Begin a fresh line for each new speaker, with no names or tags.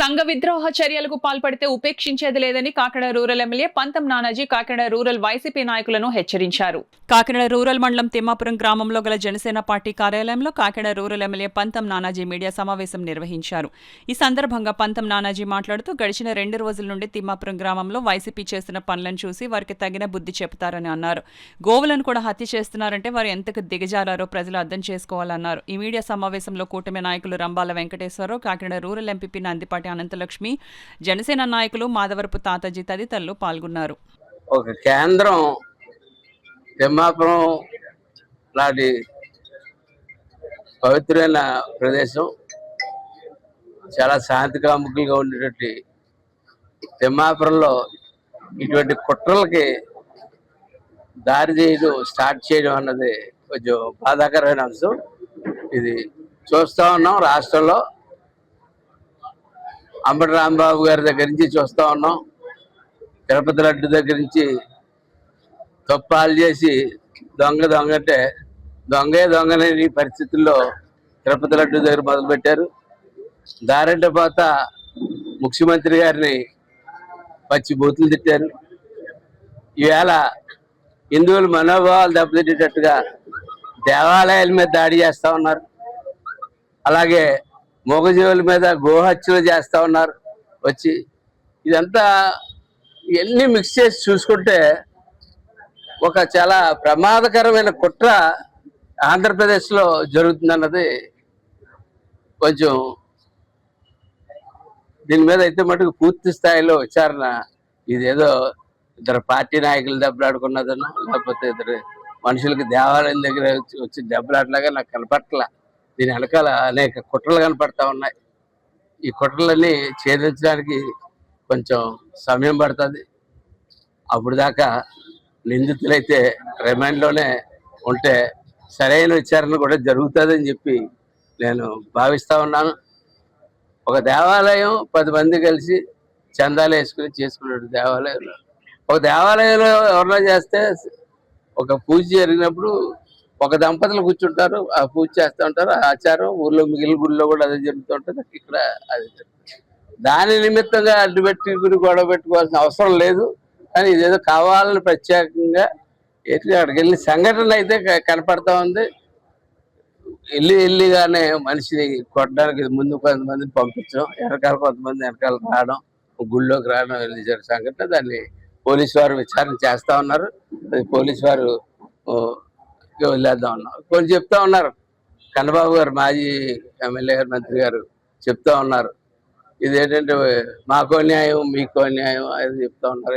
సంఘ విద్రోహ చర్యలకు పాల్పడితే ఉపేక్షించేది లేదని కాకినాడ రూరల్ ఎమ్మెల్యే పంతం నానాజీ కాకినాడ రూరల్ వైసీపీ నాయకులను హెచ్చరించారు. కాకినాడ రూరల్ మండలం తిమ్మాపురం గ్రామంలో గల జనసేన పార్టీ కార్యాలయంలో కాకినాడ రూరల్ ఎమ్మెల్యే పంతం నానాజీ మీడియా సమావేశం నిర్వహించారు. ఈ సందర్భంగా పంతం నానాజీ మాట్లాడుతూ గడిచిన 2 రోజుల నుండి తిమ్మాపురం గ్రామంలో వైసీపీ చేసిన పనులను చూసి వారికి తగిన బుద్ధి చెబుతారని అన్నారు. గోవులను కూడా హత్య చేస్తున్నారంటే వారు ఎంతకు దిగజారారో ప్రజలు అర్థం చేసుకోవాలన్నారు. ఈ మీడియా సమావేశంలో కూటమి నాయకులు రంబాల వెంకటేశ్వరరావు, కాకినాడ రూరల్ ఎంపీ నందిపాటి అనంతలక్ష్మి, జనసేన నాయకులు మాధవరపు తాతాజీ తదితరులు పాల్గొన్నారు.
ఒక కేంద్రం తిమ్మాపురం లాంటి పవిత్రమైన ప్రదేశం, చాలా శాంతికాముకులుగా ఉండేటువంటి తిమ్మాపురంలో ఇటువంటి కుట్రలకి దారి చేయడం స్టార్ట్ చేయడం అన్నది కొంచెం బాధాకరమైన అంశం. ఇది చూస్తూ ఉన్నాం. రాష్ట్రంలో అంబటి రాంబాబు గారి దగ్గర నుంచి చూస్తూ ఉన్నాం. తిరుపతి లడ్డు దగ్గర నుంచి తప్పాలు చేసి దొంగ అంటే దొంగనే పరిస్థితుల్లో తిరుపతి లడ్డు దగ్గర మొదలుపెట్టారు. దారంటే పోత ముఖ్యమంత్రి గారిని పచ్చి బూతులు తిట్టారు. ఈవేళ హిందువుల మనోభావాలు దెబ్బతిట్టేటట్టుగా దేవాలయాల మీద దాడి చేస్తూ ఉన్నారు. అలాగే మూగజీవుల మీద గోహత్యలు చేస్తూ ఉన్నారు. వచ్చి ఇదంతా ఇవన్నీ మిక్స్ చేసి చూసుకుంటే ఒక చాలా ప్రమాదకరమైన కుట్ర ఆంధ్రప్రదేశ్లో జరుగుతుందన్నది కొంచెం దీని మీద అయితే మటుకు పూర్తి స్థాయిలో విచారణ, ఇదేదో ఇద్దరు పార్టీ నాయకులు దెబ్బలాడుకున్నదనో లేకపోతే ఇద్దరు మనుషులకి దేవాలయం దగ్గర వచ్చి దెబ్బలాట్లాగా నాకు కనపట్ల. దీని వెనకాల అనేక కుట్రలు కనపడతా ఉన్నాయి. ఈ కుట్రలన్నీ ఛేదించడానికి కొంచెం సమయం పడుతుంది. అప్పుడు దాకా నిందితులైతే రిమాండ్లోనే ఉంటే సరైన విచారణ కూడా జరుగుతుందని చెప్పి నేను భావిస్తూ ఉన్నాను. ఒక దేవాలయం 10 మంది కలిసి చందాలు వేసుకుని చేసుకున్నాడు. దేవాలయంలో ఒక దేవాలయంలో ఎవరన్నా చేస్తే ఒక పూజ జరిగినప్పుడు ఒక దంపతులు కూర్చుంటారు, ఆ పూజ చేస్తూ ఉంటారు. ఆ ఆచారం ఊర్లో మిగిలిన గుడిలో కూడా అదే జరుగుతూ ఉంటుంది. ఇక్కడ అది దాని నిమిత్తంగా అడ్డు పెట్టుకుని గొడవ పెట్టుకోవాల్సిన అవసరం లేదు. కానీ ఇదేదో కావాలని ప్రత్యేకంగా అక్కడికి వెళ్ళి సంఘటన అయితే కనపడతా ఉంది. వెళ్ళిగానే మనిషిని కొట్టడానికి ముందు కొంతమందిని పంపించడం, వెనకాల కొంతమంది వెనకాల రావడం, గుళ్ళోకి రావడం వెళ్ళి సంఘటన. దాన్ని పోలీసు వారు విచారణ చేస్తూ ఉన్నారు. అది పోలీసు వారు వదిలేద్దాం ఉన్నారు. కొన్ని చెప్తా ఉన్నారు. కన్నబాబు గారు, మాజీ ఎమ్మెల్యే గారు, మంత్రి గారు చెప్తా ఉన్నారు, ఇదేంటంటే మాకో న్యాయం మీకో న్యాయం అది చెప్తా ఉన్నారు.